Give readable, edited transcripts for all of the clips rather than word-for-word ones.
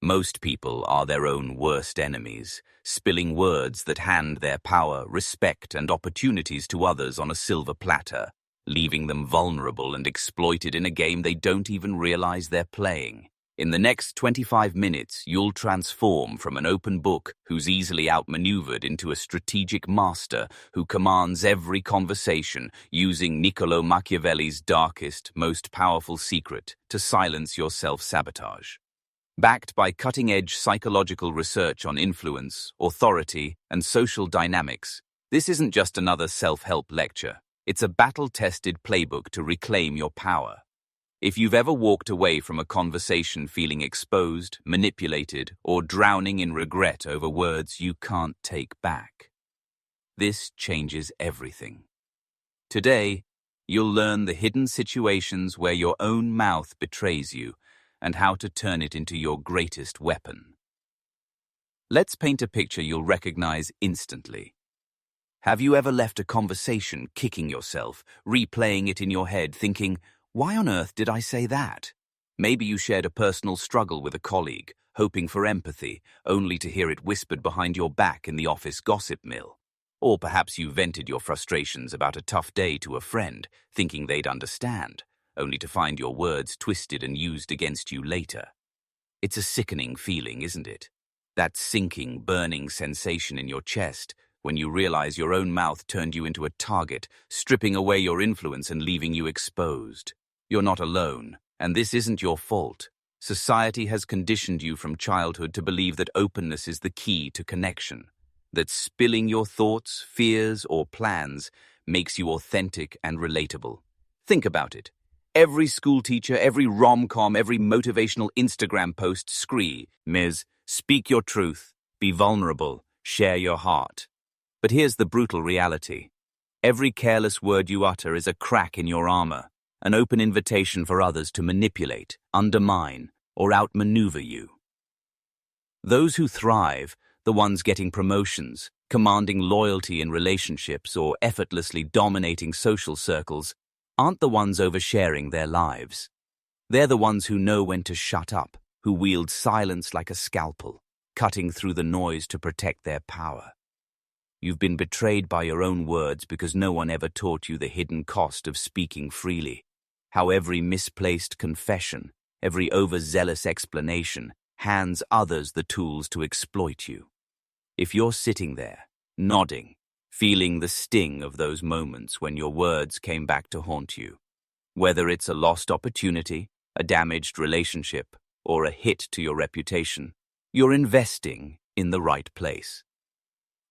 Most people are their own worst enemies, spilling words that hand their power, respect, and opportunities to others on a silver platter, leaving them vulnerable and exploited in a game they don't even realize they're playing. In the next 25 minutes, you'll transform from an open book who's easily outmaneuvered into a strategic master who commands every conversation, using Niccolo Machiavelli's darkest, most powerful secret to silence your self-sabotage. Backed by cutting-edge psychological research on influence, authority, and social dynamics, this isn't just another self-help lecture. It's a battle-tested playbook to reclaim your power. If you've ever walked away from a conversation feeling exposed, manipulated, or drowning in regret over words you can't take back, this changes everything. Today, you'll learn the hidden situations where your own mouth betrays you and how to turn it into your greatest weapon. Let's paint a picture you'll recognize instantly. Have you ever left a conversation kicking yourself, replaying it in your head, thinking, "Why on earth did I say that?" Maybe you shared a personal struggle with a colleague, hoping for empathy, only to hear it whispered behind your back in the office gossip mill. Or perhaps you vented your frustrations about a tough day to a friend, thinking they'd understand, only to find your words twisted and used against you later. It's a sickening feeling, isn't it? That sinking, burning sensation in your chest when you realize your own mouth turned you into a target, stripping away your influence and leaving you exposed. You're not alone, and this isn't your fault. Society has conditioned you from childhood to believe that openness is the key to connection, that spilling your thoughts, fears, or plans makes you authentic and relatable. Think about it. Every school teacher, every rom-com, every motivational Instagram post screams, "Speak your truth, be vulnerable, share your heart." But here's the brutal reality. Every careless word you utter is a crack in your armor, an open invitation for others to manipulate, undermine, or outmaneuver you. Those who thrive, the ones getting promotions, commanding loyalty in relationships, or effortlessly dominating social circles, aren't the ones oversharing their lives. They're the ones who know when to shut up, who wield silence like a scalpel, cutting through the noise to protect their power. You've been betrayed by your own words because no one ever taught you the hidden cost of speaking freely, how every misplaced confession, every overzealous explanation hands others the tools to exploit you. If you're sitting there, nodding, feeling the sting of those moments when your words came back to haunt you, whether it's a lost opportunity, a damaged relationship, or a hit to your reputation, you're investing in the right place.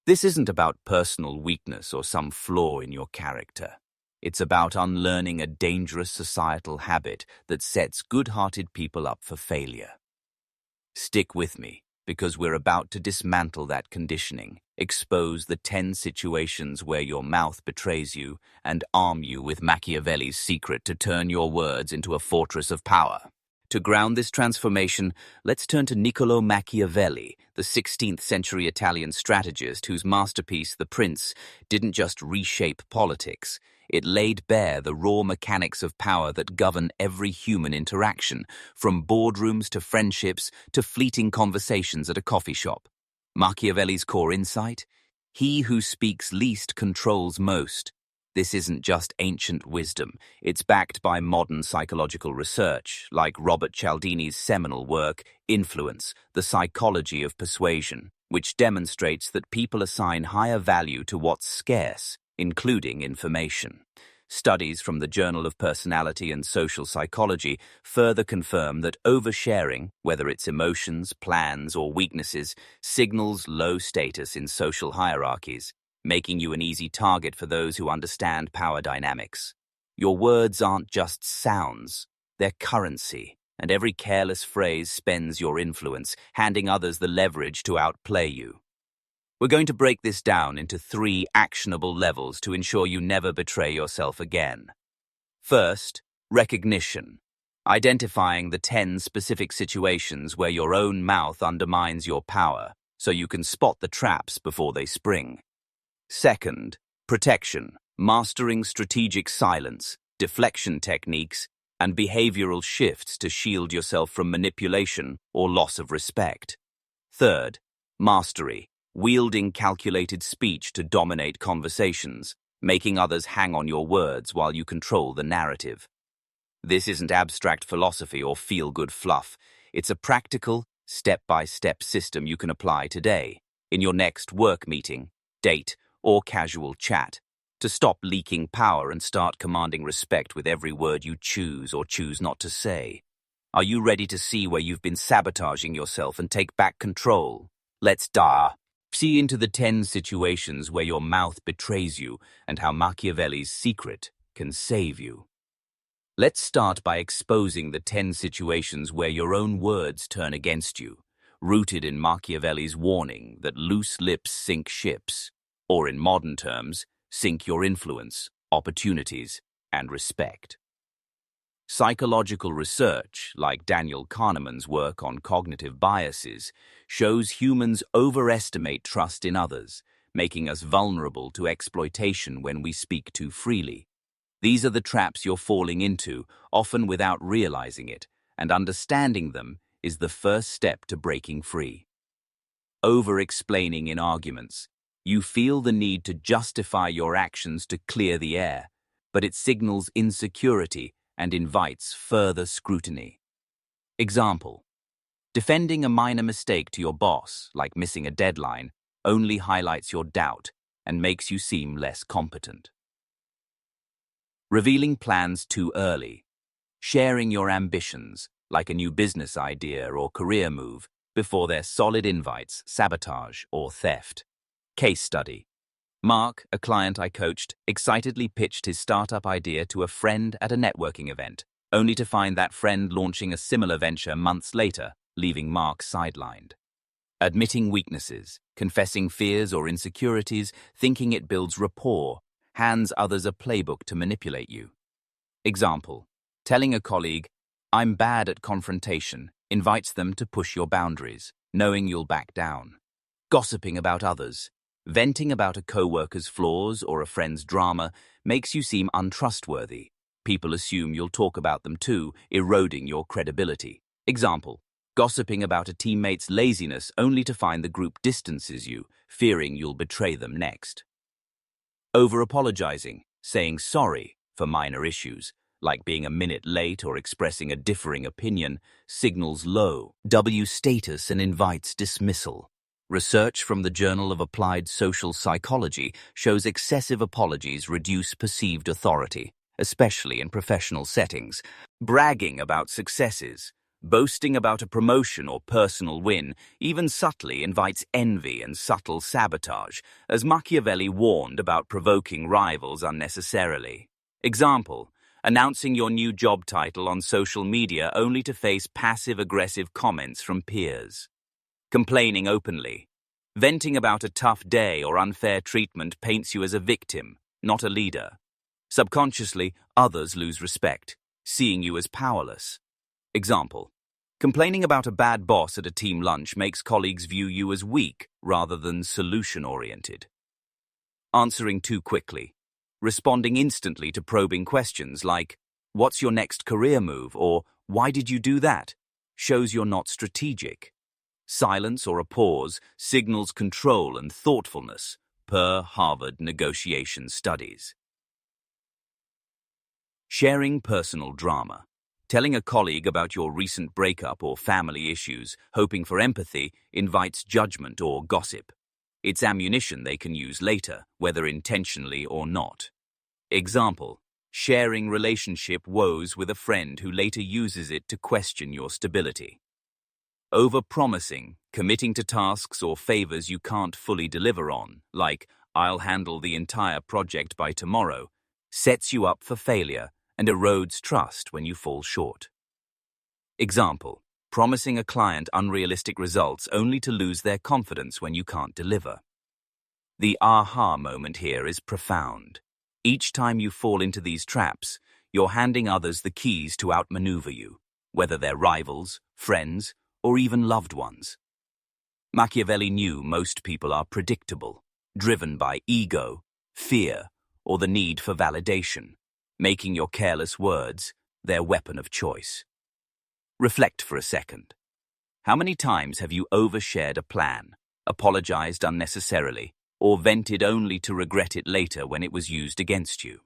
This isn't about personal weakness or some flaw in your character. It's about unlearning a dangerous societal habit that sets good-hearted people up for failure. Stick with me, because we're about to dismantle that conditioning, expose the 10 situations where your mouth betrays you, and arm you with Machiavelli's secret to turn your words into a fortress of power. To ground this transformation, let's turn to Niccolo Machiavelli, the 16th century Italian strategist whose masterpiece, The Prince, didn't just reshape politics. It laid bare the raw mechanics of power that govern every human interaction, from boardrooms to friendships to fleeting conversations at a coffee shop. Machiavelli's core insight? He who speaks least controls most. This isn't just ancient wisdom. It's backed by modern psychological research, like Robert Cialdini's seminal work, Influence, the Psychology of Persuasion, which demonstrates that people assign higher value to what's scarce, including information. Studies from the Journal of Personality and Social Psychology further confirm that oversharing, whether it's emotions, plans, or weaknesses, signals low status in social hierarchies, making you an easy target for those who understand power dynamics. Your words aren't just sounds, they're currency, and every careless phrase spends your influence, handing others the leverage to outplay you. We're going to break this down into 3 actionable levels to ensure you never betray yourself again. First, recognition. Identifying the 10 specific situations where your own mouth undermines your power, so you can spot the traps before they spring. Second, protection. Mastering strategic silence, deflection techniques, and behavioral shifts to shield yourself from manipulation or loss of respect. Third, mastery, wielding calculated speech to dominate conversations, making others hang on your words while you control the narrative. This isn't abstract philosophy or feel-good fluff. It's a practical, step-by-step system you can apply today, in your next work meeting, date, or casual chat, to stop leaking power and start commanding respect with every word you choose or choose not to say. Are you ready to see where you've been sabotaging yourself and take back control? Let's dive into the 10 situations where your mouth betrays you and how Machiavelli's secret can save you. Let's start by exposing the 10 situations where your own words turn against you, rooted in Machiavelli's warning that loose lips sink ships, or in modern terms, sink your influence, opportunities, and respect. Psychological research, like Daniel Kahneman's work on cognitive biases, shows humans overestimate trust in others, making us vulnerable to exploitation when we speak too freely. These are the traps you're falling into, often without realizing it, and understanding them is the first step to breaking free. Over-explaining in arguments. You feel the need to justify your actions to clear the air, but it signals insecurity and invites further scrutiny. Example: defending a minor mistake to your boss, like missing a deadline, only highlights your doubt and makes you seem less competent. Revealing plans too early. Sharing your ambitions, like a new business idea or career move, before they're solid invites sabotage or theft. Case study. Mark, a client I coached, excitedly pitched his startup idea to a friend at a networking event, only to find that friend launching a similar venture months later, leaving Mark sidelined. Admitting weaknesses, confessing fears or insecurities, thinking it builds rapport, hands others a playbook to manipulate you. Example: telling a colleague, "I'm bad at confrontation," invites them to push your boundaries, knowing you'll back down. Gossiping about others. Venting about a coworker's flaws or a friend's drama makes you seem untrustworthy. People assume you'll talk about them too, eroding your credibility. Example: gossiping about a teammate's laziness only to find the group distances you, fearing you'll betray them next. Over-apologizing, saying sorry for minor issues, like being a minute late or expressing a differing opinion, signals low status and invites dismissal. Research from the Journal of Applied Social Psychology shows excessive apologies reduce perceived authority, especially in professional settings. Bragging about successes, boasting about a promotion or personal win, even subtly invites envy and subtle sabotage, as Machiavelli warned about provoking rivals unnecessarily. Example: announcing your new job title on social media only to face passive-aggressive comments from peers. Complaining openly. Venting about a tough day or unfair treatment paints you as a victim, not a leader. Subconsciously, others lose respect, seeing you as powerless. Example: complaining about a bad boss at a team lunch makes colleagues view you as weak rather than solution-oriented. Answering too quickly. Responding instantly to probing questions like, "What's your next career move?" or "Why did you do that?" shows you're not strategic. Silence or a pause signals control and thoughtfulness, per Harvard negotiation studies. Sharing personal drama. Telling a colleague about your recent breakup or family issues, hoping for empathy, invites judgment or gossip. It's ammunition they can use later, whether intentionally or not. Example: sharing relationship woes with a friend who later uses it to question your stability. Over-promising, committing to tasks or favors you can't fully deliver on, like "I'll handle the entire project by tomorrow," sets you up for failure and erodes trust when you fall short. Example: promising a client unrealistic results only to lose their confidence when you can't deliver. The aha moment here is profound. Each time you fall into these traps, you're handing others the keys to outmaneuver you, whether they're rivals, friends, or even loved ones. Machiavelli knew most people are predictable, driven by ego, fear, or the need for validation, making your careless words, their weapon of choice. Reflect for a second. How many times have you overshared a plan, apologized unnecessarily, or vented only to regret it later when it was used against you?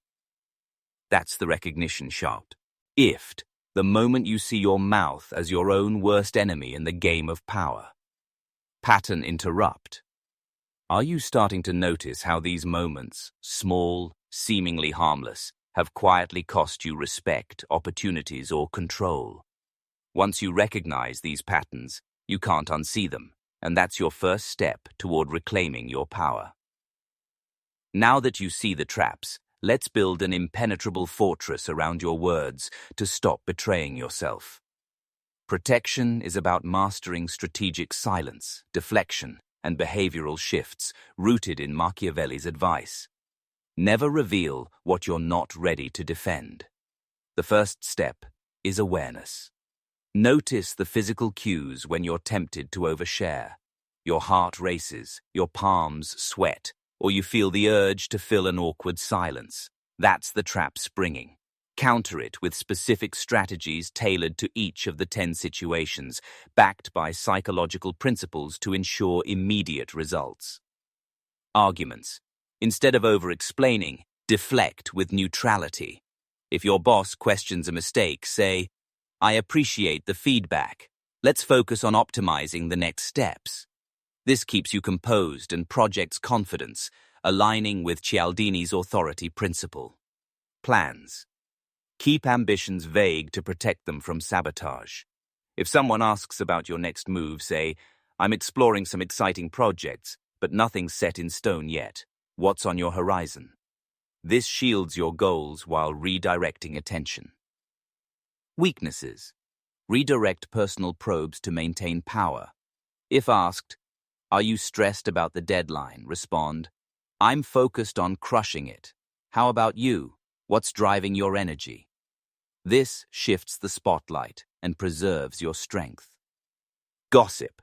That's the recognition shot. IFT, the moment you see your mouth as your own worst enemy in the game of power. Pattern interrupt. Are you starting to notice how these moments, small, seemingly harmless, have quietly cost you respect, opportunities, or control? Once you recognize these patterns, you can't unsee them, and that's your first step toward reclaiming your power. Now that you see the traps, let's build an impenetrable fortress around your words to stop betraying yourself. Protection is about mastering strategic silence, deflection, and behavioral shifts rooted in Machiavelli's advice. Never reveal what you're not ready to defend. The first step is awareness. Notice the physical cues when you're tempted to overshare. Your heart races, your palms sweat, or you feel the urge to fill an awkward silence. That's the trap springing. Counter it with specific strategies tailored to each of the 10 situations, backed by psychological principles to ensure immediate results. Arguments. Instead of over-explaining, deflect with neutrality. If your boss questions a mistake, say, "I appreciate the feedback. Let's focus on optimizing the next steps." This keeps you composed and projects confidence, aligning with Cialdini's authority principle. Plans. Keep ambitions vague to protect them from sabotage. If someone asks about your next move, say, "I'm exploring some exciting projects, but nothing's set in stone yet. What's on your horizon?" This shields your goals while redirecting attention. Weaknesses. Redirect personal probes to maintain power. If asked, "Are you stressed about the deadline?" respond, "I'm focused on crushing it. How about you? What's driving your energy?" This shifts the spotlight and preserves your strength. Gossip.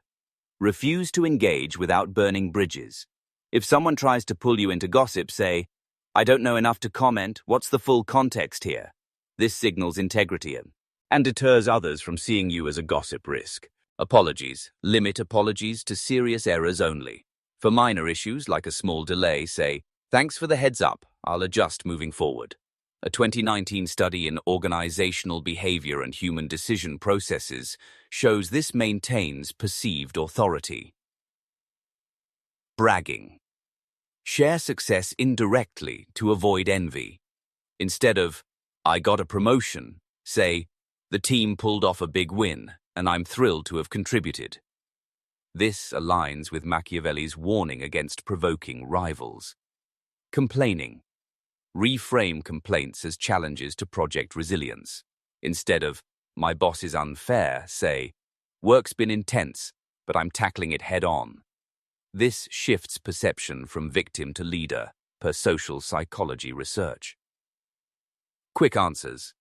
Refuse to engage without burning bridges. If someone tries to pull you into gossip, say, "I don't know enough to comment. What's the full context here?" This signals integrity and deters others from seeing you as a gossip risk. Apologies. Limit apologies to serious errors only. For minor issues like a small delay, say, "Thanks for the heads up. I'll adjust moving forward." A 2019 study in organizational behavior and human decision processes shows this maintains perceived authority. Bragging. Share success indirectly to avoid envy. Instead of, "I got a promotion," say, "The team pulled off a big win, and I'm thrilled to have contributed." This aligns with Machiavelli's warning against provoking rivals. Complaining. Reframe complaints as challenges to project resilience. Instead of, "My boss is unfair," say, "Work's been intense, but I'm tackling it head-on." This shifts perception from victim to leader, per social psychology research. Quick answers.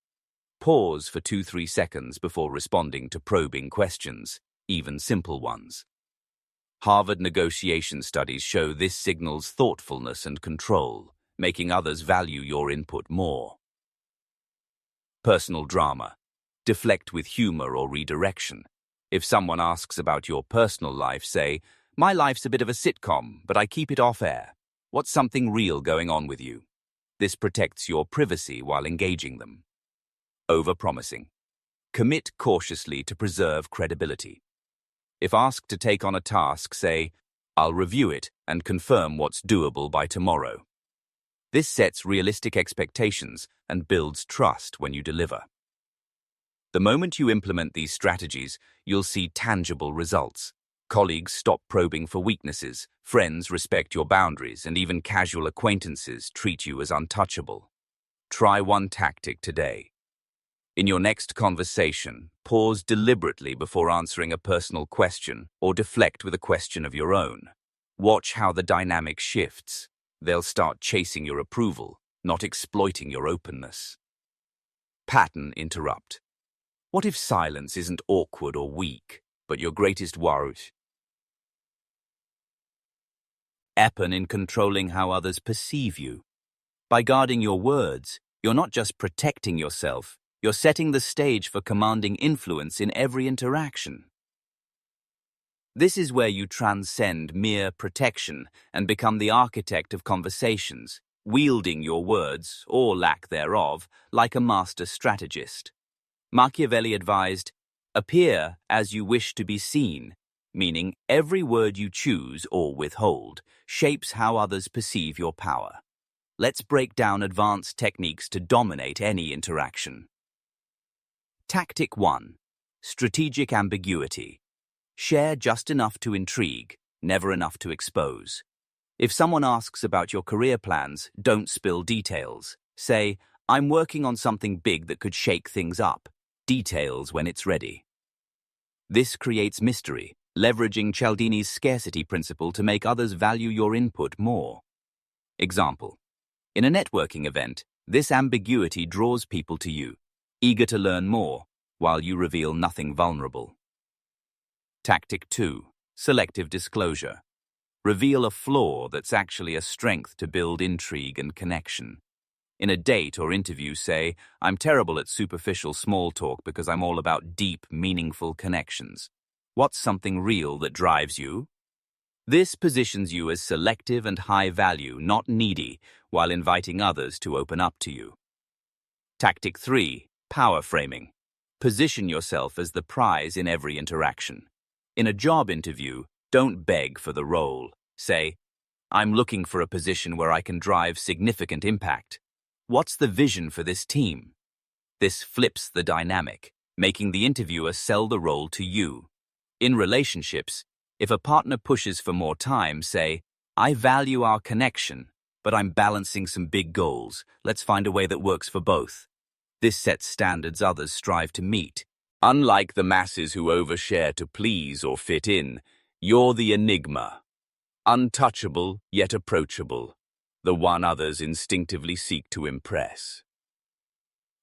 Pause for 2-3 seconds before responding to probing questions, even simple ones. Harvard negotiation studies show this signals thoughtfulness and control, making others value your input more. Personal drama. Deflect with humor or redirection. If someone asks about your personal life, say, "My life's a bit of a sitcom, but I keep it off-air. What's something real going on with you?" This protects your privacy while engaging them. Overpromising. Commit cautiously to preserve credibility. If asked to take on a task, say, "I'll review it and confirm what's doable by tomorrow." This sets realistic expectations and builds trust when you deliver. The moment you implement these strategies, you'll see tangible results. Colleagues stop probing for weaknesses, friends respect your boundaries, and even casual acquaintances treat you as untouchable. Try one tactic today. In your next conversation, pause deliberately before answering a personal question or deflect with a question of your own. Watch how the dynamic shifts. They'll start chasing your approval, not exploiting your openness. Pattern interrupt. What if silence isn't awkward or weak, but your greatest worry? Happen in controlling how others perceive you. By guarding your words, you're not just protecting yourself, You're setting the stage for commanding influence in every interaction. This is where you transcend mere protection and become the architect of conversations, wielding your words, or lack thereof, like a master strategist. Machiavelli advised, "Appear as you wish to be seen," meaning every word you choose or withhold shapes how others perceive your power. Let's break down advanced techniques to dominate any interaction. Tactic 1. Strategic ambiguity. Share just enough to intrigue, never enough to expose. If someone asks about your career plans, don't spill details. Say, "I'm working on something big that could shake things up." Details when it's ready. This creates mystery, leveraging Cialdini's scarcity principle to make others value your input more. Example. In a networking event, this ambiguity draws people to you, eager to learn more, while you reveal nothing vulnerable. Tactic 2. Selective disclosure. Reveal a flaw that's actually a strength to build intrigue and connection. In a date or interview, say, "I'm terrible at superficial small talk because I'm all about deep, meaningful connections." What's something real that drives you? This positions you as selective and high value, not needy, while inviting others to open up to you. Tactic 3. Power framing. Position yourself as the prize in every interaction. In a job interview, don't beg for the role. Say, "I'm looking for a position where I can drive significant impact. What's the vision for this team?" This flips the dynamic, making the interviewer sell the role to you. In relationships, if a partner pushes for more time, say, "I value our connection, but I'm balancing some big goals. Let's find a way that works for both." This sets standards others strive to meet. Unlike the masses who overshare to please or fit in, you're the enigma. Untouchable yet approachable, the one others instinctively seek to impress.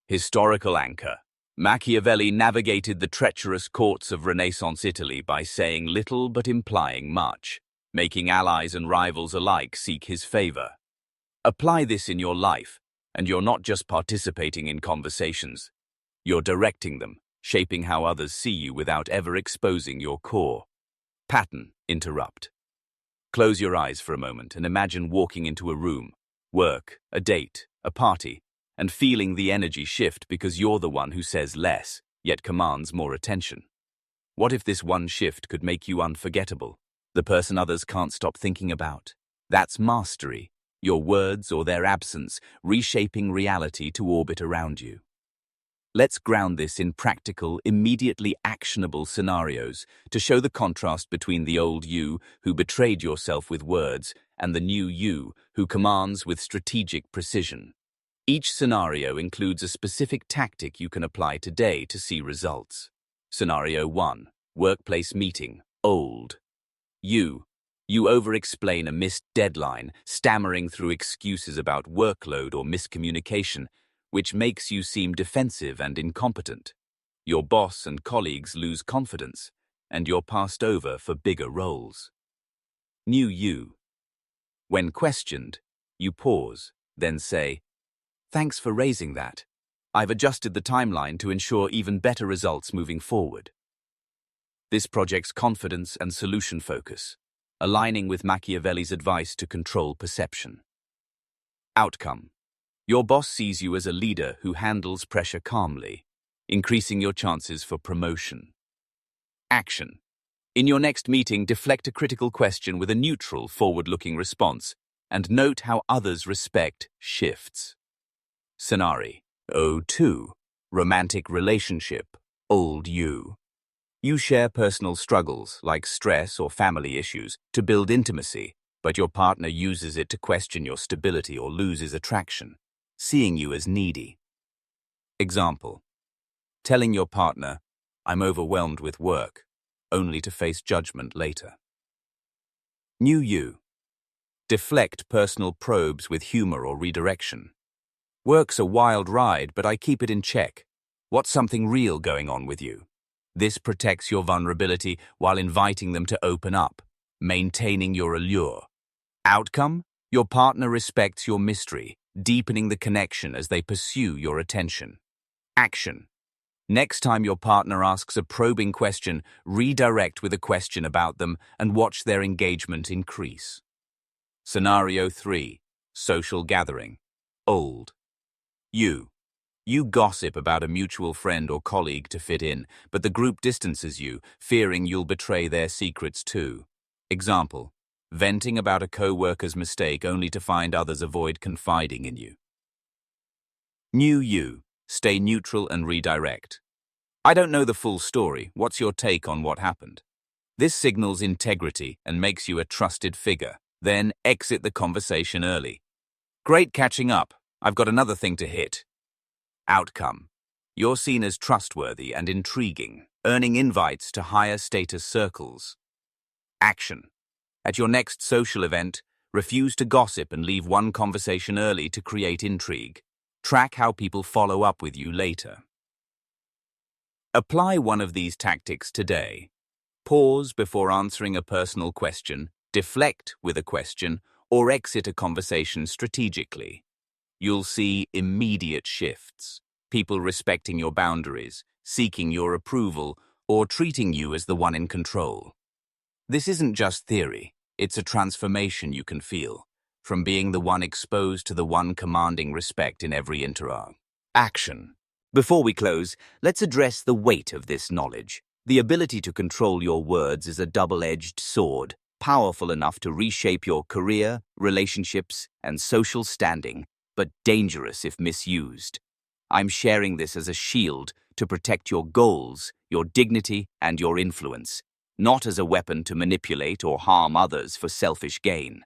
Historical anchor. Machiavelli navigated the treacherous courts of Renaissance Italy by saying little but implying much, making allies and rivals alike seek his favor. Apply this in your life, and you're not just participating in conversations. You're directing them, shaping how others see you without ever exposing your core. Pattern interrupt. Close your eyes for a moment and imagine walking into a room, work, a date, a party, and feeling the energy shift because you're the one who says less, yet commands more attention. What if this one shift could make you unforgettable, the person others can't stop thinking about? That's mastery, your words or their absence reshaping reality to orbit around you. Let's ground this in practical, immediately actionable scenarios to show the contrast between the old you who betrayed yourself with words and the new you who commands with strategic precision. Each scenario includes a specific tactic you can apply today to see results. Scenario 1. Workplace meeting. Old. You over-explain a missed deadline, stammering through excuses about workload or miscommunication, which makes you seem defensive and incompetent. Your boss and colleagues lose confidence, and you're passed over for bigger roles. New you. When questioned, you pause, then say, "Thanks for raising that. I've adjusted the timeline to ensure even better results moving forward." This projects confidence and solution focus, aligning with Machiavelli's advice to control perception. Outcome. Your boss sees you as a leader who handles pressure calmly, increasing your chances for promotion. Action. In your next meeting, deflect a critical question with a neutral, forward-looking response, and note how others' respect shifts. Scenario 2. Romantic relationship. Old you. You share personal struggles, like stress or family issues, to build intimacy, but your partner uses it to question your stability or loses attraction, seeing you as needy. Example. Telling your partner, "I'm overwhelmed with work," only to face judgment later. New you. Deflect personal probes with humor or redirection. "Work's a wild ride, but I keep it in check. What's something real going on with you?" This protects your vulnerability while inviting them to open up, maintaining your allure. Outcome? Your partner respects your mystery, deepening the connection as they pursue your attention. Action. Next time your partner asks a probing question, redirect with a question about them and watch their engagement increase. Scenario 3. Social gathering. Old. You. You gossip about a mutual friend or colleague to fit in, but the group distances you, fearing you'll betray their secrets too. Example. Venting about a co-worker's mistake only to find others avoid confiding in you. New you. Stay neutral and redirect. I don't know the full story. What's your take on what happened? This signals integrity and makes you a trusted figure. Then exit the conversation early. Great catching up. I've got another thing to hit. Outcome. You're seen as trustworthy and intriguing, earning invites to higher status circles. Action. At your next social event, refuse to gossip and leave one conversation early to create intrigue. Track how people follow up with you later. Apply one of these tactics today. Pause before answering a personal question, deflect with a question, or exit a conversation strategically. You'll see immediate shifts, people respecting your boundaries, seeking your approval, or treating you as the one in control. This isn't just theory, it's a transformation you can feel, from being the one exposed to the one commanding respect in every interaction. Action. Before we close, let's address the weight of this knowledge. The ability to control your words is a double-edged sword, powerful enough to reshape your career, relationships, and social standing, but dangerous if misused. I'm sharing this as a shield to protect your goals, your dignity, and your influence, not as a weapon to manipulate or harm others for selfish gain.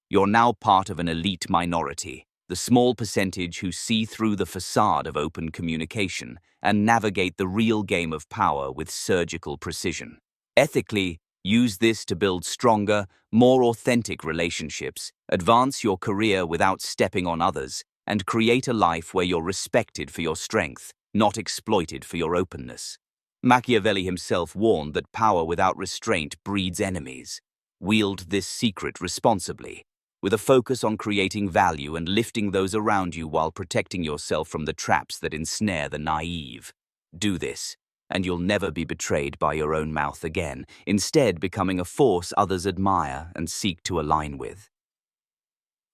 You're now part of an elite minority, the small percentage who see through the facade of open communication and navigate the real game of power with surgical precision. Ethically, use this to build stronger, more authentic relationships, advance your career without stepping on others, and create a life where you're respected for your strength, not exploited for your openness. Machiavelli himself warned that power without restraint breeds enemies. Wield this secret responsibly, with a focus on creating value and lifting those around you while protecting yourself from the traps that ensnare the naive. Do this, and you'll never be betrayed by your own mouth again, instead becoming a force others admire and seek to align with.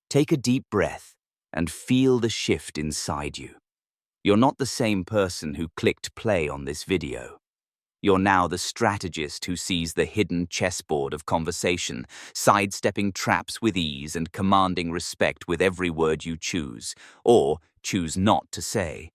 Take a deep breath and feel the shift inside you. You're not the same person who clicked play on this video. You're now the strategist who sees the hidden chessboard of conversation, sidestepping traps with ease and commanding respect with every word you choose, or choose not to say.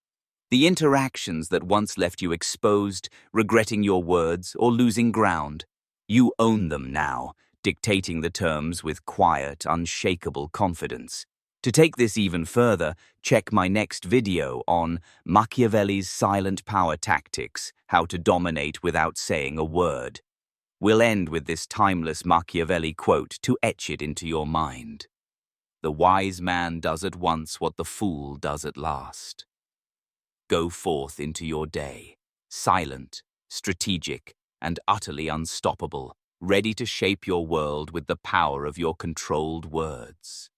The interactions that once left you exposed, regretting your words, or losing ground, you own them now, dictating the terms with quiet, unshakable confidence. To take this even further, check my next video on Machiavelli's silent power tactics, how to dominate without saying a word. We'll end with this timeless Machiavelli quote to etch it into your mind. The wise man does at once what the fool does at last. Go forth into your day, silent, strategic, and utterly unstoppable, ready to shape your world with the power of your controlled words.